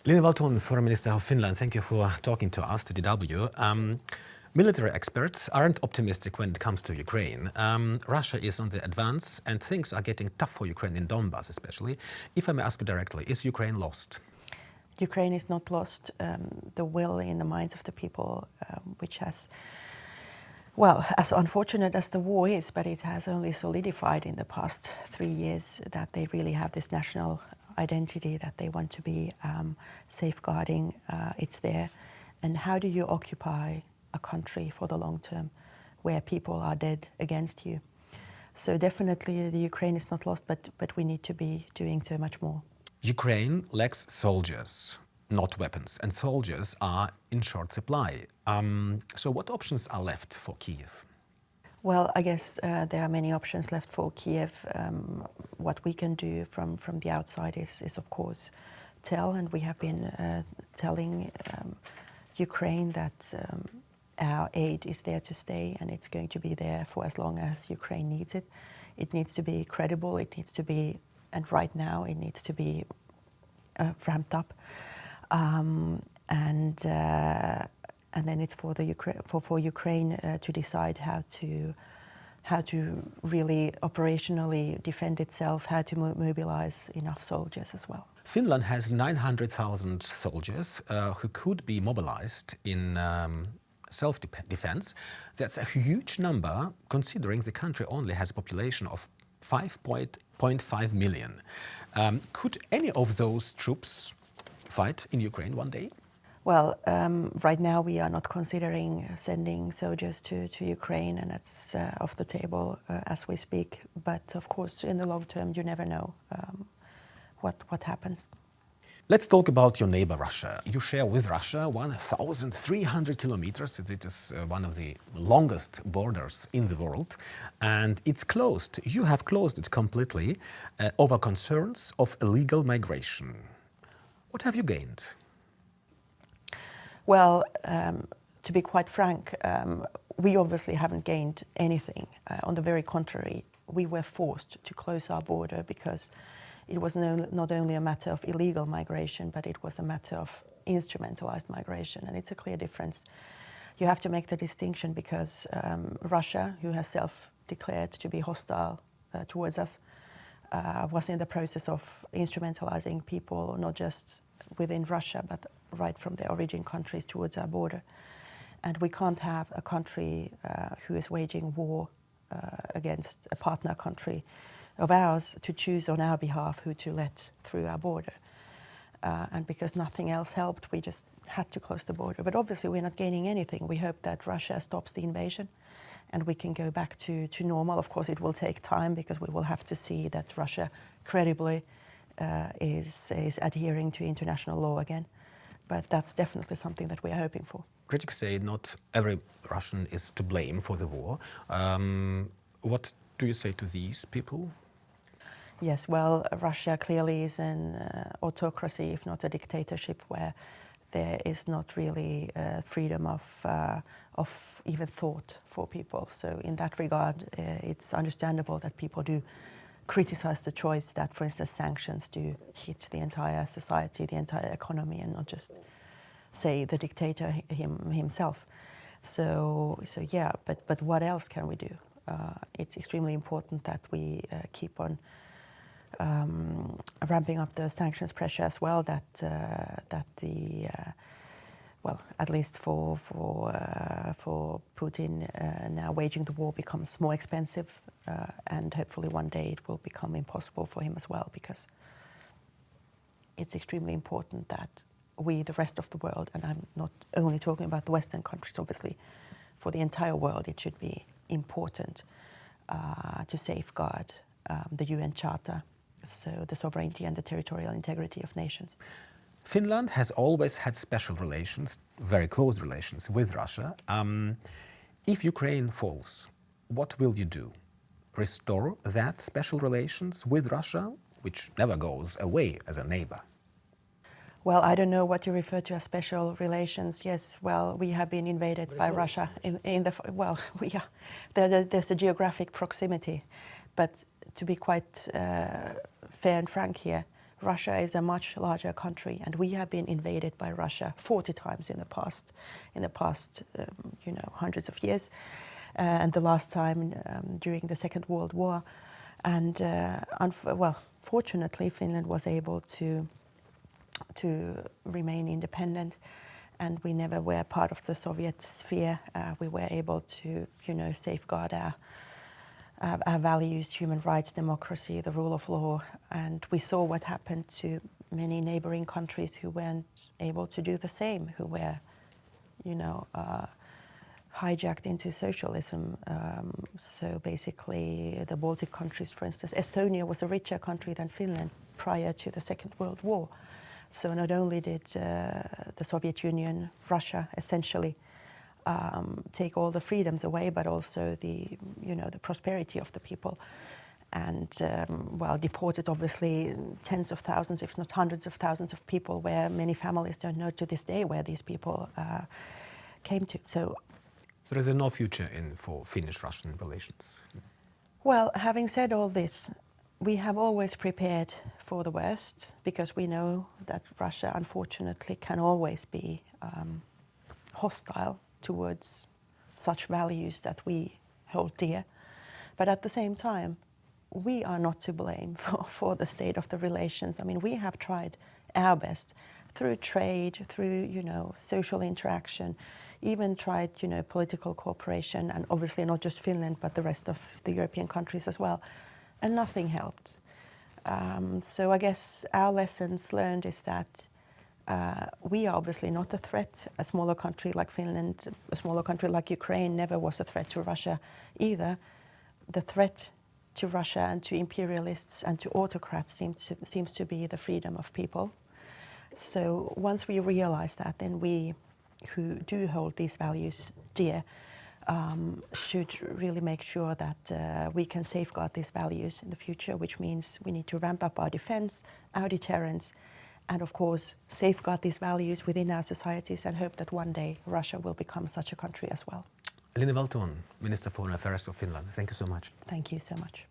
Elina Valtonen, Foreign Minister of Finland, thank you for talking to us, to DW. Military experts aren't optimistic when it comes to Ukraine. Russia is on the advance and things are getting tough for Ukraine in Donbass especially. If I may ask you directly, is Ukraine lost? Ukraine is not lost. The will in the minds of the people, which has, well, as unfortunate as the war is, but it has only solidified in the past 3 years that they really have this national identity that they want to be safeguarding. It's there. And how do you occupy a country for the long term where people are dead against you? So definitely the Ukraine is not lost, but we need to be doing so much more. Ukraine lacks soldiers, not weapons, and soldiers are in short supply. So what options are left for Kiev? Well, I guess there are many options left for Kiev. What we can do from the outside is of course tell, and we have been telling Ukraine that our aid is there to stay and it's going to be there for as long as Ukraine needs it. It needs to be credible, it needs to be, and right now it needs to be ramped up. And then it's for Ukraine to decide how to really operationally defend itself, how to mobilize enough soldiers as well. Finland has 900,000 soldiers who could be mobilized in self-defense. That's a huge number considering the country only has a population of 5.5 million. Could any of those troops fight in Ukraine one day? Well, right now we are not considering sending soldiers to Ukraine, and it's off the table as we speak. But of course, in the long term, you never know what happens. Let's talk about your neighbor Russia. You share with Russia 1,300 kilometers. It is one of the longest borders in the world, and it's closed. You have closed it completely over concerns of illegal migration. What have you gained? Well, to be quite frank, we obviously haven't gained anything. On the very contrary, we were forced to close our border because it was not only a matter of illegal migration, but it was a matter of instrumentalized migration, and it's a clear difference. You have to make the distinction because Russia, who has self-declared to be hostile towards us, was in the process of instrumentalizing people, not just within Russia, but right from their origin countries towards our border. And we can't have a country who is waging war against a partner country of ours to choose on our behalf who to let through our border. And because nothing else helped, we just had to close the border. But obviously we're not gaining anything. We hope that Russia stops the invasion and we can go back to normal. Of course, it will take time because we will have to see that Russia credibly is adhering to international law again. But that's definitely something that we are hoping for. Critics say not every Russian is to blame for the war. What do you say to these people? Yes, well, Russia clearly is an autocracy, if not a dictatorship, where there is not really freedom of even thought for people. So in that regard, it's understandable that people do criticize the choice that, for instance, sanctions do hit the entire society, the entire economy, and not just, say, the dictator himself. So yeah, but what else can we do? It's extremely important that we keep on ramping up the sanctions pressure as well. That the well, at least for Putin, now waging the war becomes more expensive, and hopefully one day it will become impossible for him as well, because it's extremely important that we, the rest of the world, and I'm not only talking about the Western countries, obviously, for the entire world, it should be important to safeguard the UN Charter, so the sovereignty and the territorial integrity of nations. Finland has always had special relations, very close relations with Russia. If Ukraine falls, what will you do? Restore that special relations with Russia, which never goes away as a neighbor? Well, I don't know what you refer to as special relations. Yes, well, we have been invaded by Russia in the, well, yeah, there's a geographic proximity. But to be quite fair and frank here, Russia is a much larger country, and we have been invaded by Russia 40 times in the past hundreds of years, and the last time during the Second World War. And fortunately, Finland was able to remain independent, and we never were part of the Soviet sphere. We were able to, safeguard our values, human rights, democracy, the rule of law, and we saw what happened to many neighboring countries who weren't able to do the same, who were, hijacked into socialism. So basically, the Baltic countries, for instance, Estonia was a richer country than Finland prior to the Second World War. So not only did the Soviet Union, Russia, essentially take all the freedoms away, but also the prosperity of the people, and deported obviously tens of thousands, if not hundreds of thousands of people, where many families don't know to this day where these people came to. So there's no future for Finnish-Russian relations? Well, having said all this, we have always prepared for the worst, because we know that Russia, unfortunately, can always be hostile towards such values that we hold dear. But at the same time, we are not to blame for the state of the relations. I mean, we have tried our best through trade, through, social interaction, even tried, political cooperation, and obviously not just Finland, but the rest of the European countries as well. And nothing helped. So I guess our lessons learned is that we are obviously not a threat. A smaller country like Finland, a smaller country like Ukraine never was a threat to Russia either. The threat to Russia and to imperialists and to autocrats seems to be the freedom of people. So once we realize that, then we who do hold these values dear should really make sure that we can safeguard these values in the future, which means we need to ramp up our defense, our deterrence, and of course safeguard these values within our societies and hope that one day Russia will become such a country as well. Elina Valtonen, Minister for Foreign Affairs of Finland, thank you so much. Thank you so much.